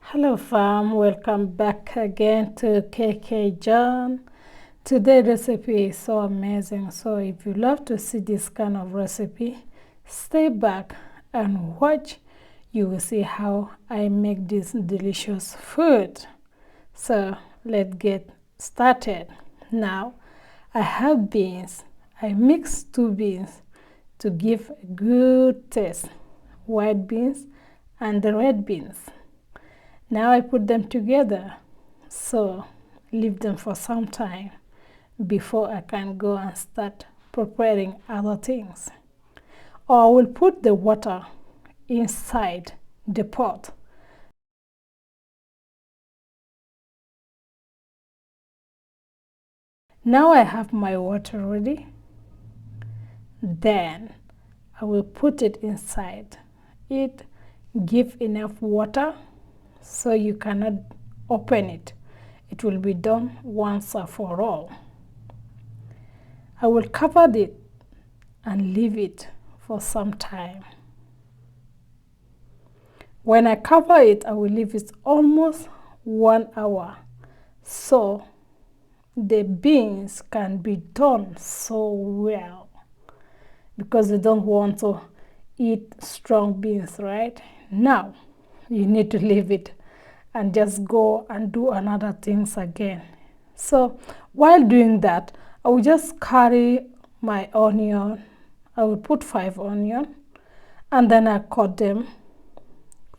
Hello fam, welcome back again to KK John. Today's recipe is so amazing, so if you love to see this kind of recipe, stay back and watch. You will see how I make this delicious food. So let's get started. Now I have beans. I mix two beans to give a good taste, white beans and the red beans. Now I put them together, so leave them for some time before I can go and start preparing other things. Or I will put the water inside the pot. Now I have my water ready. Then I will put it inside it. Give enough water so you cannot open it. It will be done once and for all. I will cover it and leave it for some time. When I cover it, I will leave it almost 1 hour so the beans can be done so well, because you don't want to eat strong beans, right? Now you need to leave it and just go and do another things again. So while doing that, I will just carry my onion. I will put 5 onions and then I cut them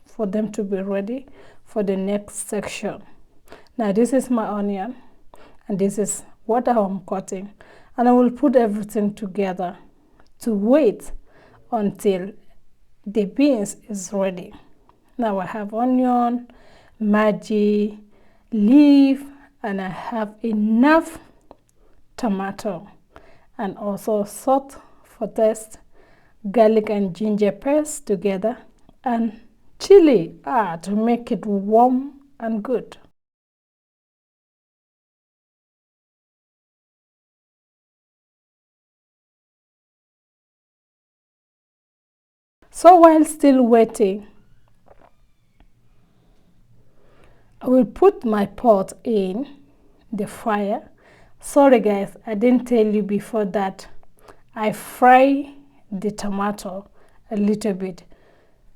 for them to be ready for the next section. Now this is my onion and this is what I am cutting, and I will put everything together to wait until the beans is ready. Now I have onion, Maggi, leaf, and I have enough tomato and also salt for taste, garlic and ginger paste together, and chili to make it warm and good. So while still waiting, I will put my pot in the fire. Sorry guys, I didn't tell you before that I fry the tomato a little bit,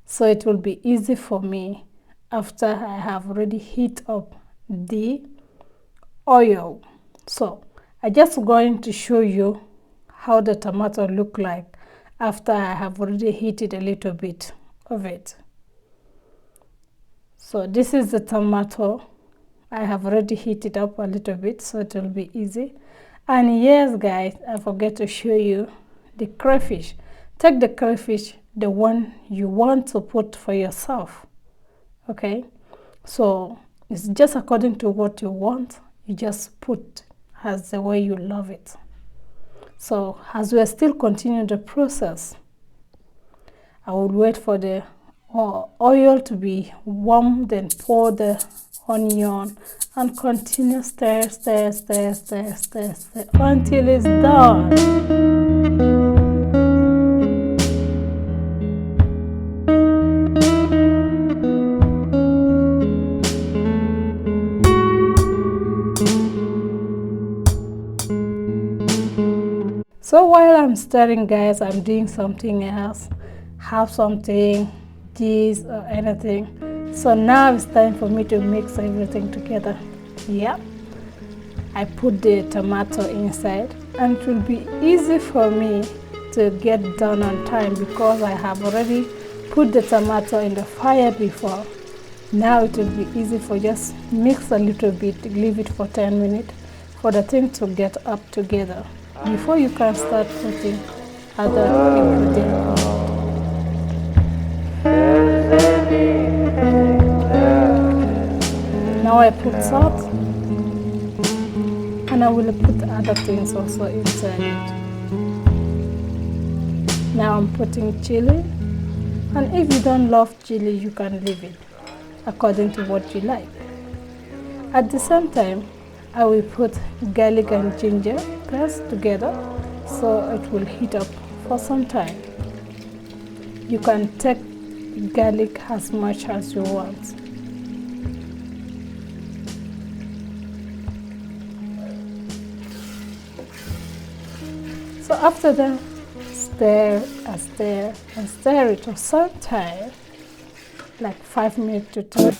so it will be easy for me after I have already heat up the oil. So I just going to show you how the tomato look like after I have already heated a little bit of it. So this is the tomato. I have already heated up a little bit so it will be easy. And yes guys, I forget to show you the crayfish. Take the crayfish, the one you want to put for yourself. Okay, so it's just according to what you want. You just put as the way you love it. So as we are still continuing the process, I will wait for the oil to be warm, then pour the onion and continue stir until it's done. So while I'm stirring guys, I'm doing something else. Have something, cheese or anything. So now it's time for me to mix everything together. Yeah, I put the tomato inside and it will be easy for me to get done on time because I have already put the tomato in the fire before. Now it will be easy for just mix a little bit, leave it for 10 minutes for the thing to get up together before you can start putting other ingredients. Now I put salt and I will put other things also inside it. Now I'm putting chili, and if you don't love chili you can leave it according to what you like. At the same time I will put garlic and ginger paste together so it will heat up for some time. You can take garlic as much as you want. after that, stir and stir it for some time, like 5 minutes to 10.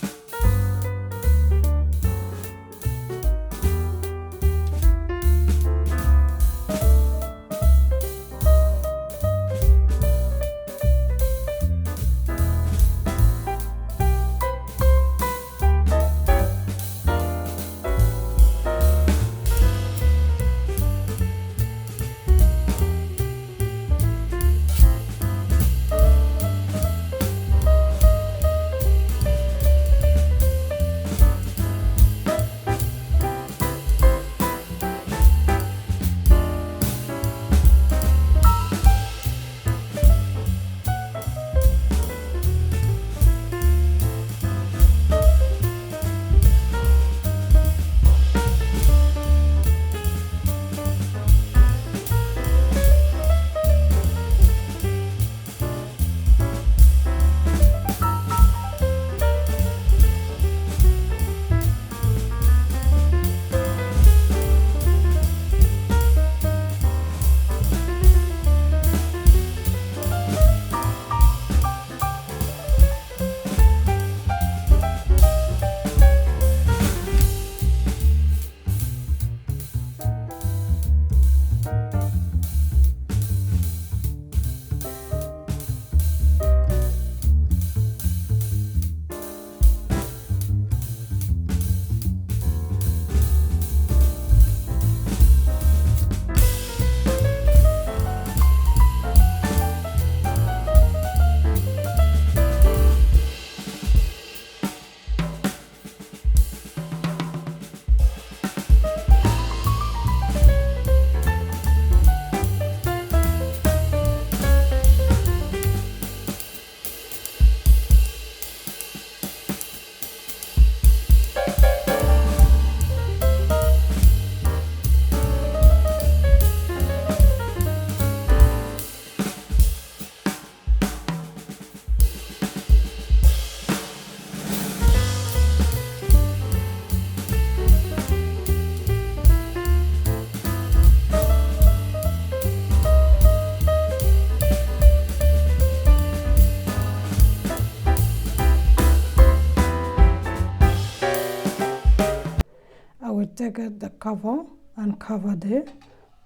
Take out the cover and cover the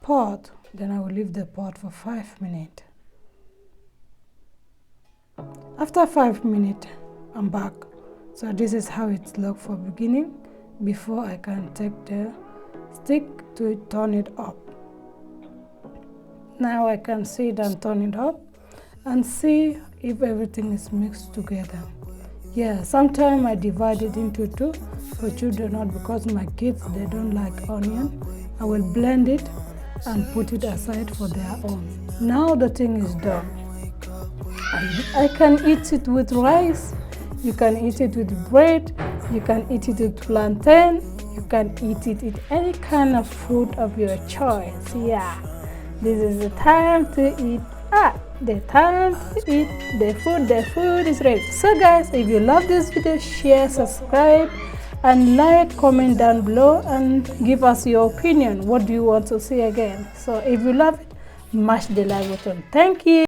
pot. Then I will leave the pot for 5 minutes. After 5 minutes, I'm back. So this is how it looks for beginning before I can take the stick to turn it up. Now I can see it and turn it up and see if everything is mixed together. Yeah, sometimes I divide it into two for children, not because my kids, they don't like onion. I will blend it and put it aside for their own. Now the thing is done. I can eat it with rice, you can eat it with bread, you can eat it with plantain, you can eat it with any kind of food of your choice. Yeah, this is the time to eat. The time to eat the food is ready. So guys, if you love this video, share, subscribe and like, comment down below and give us your opinion. What do you want to see again? So if you love it, mash the like button. Thank you.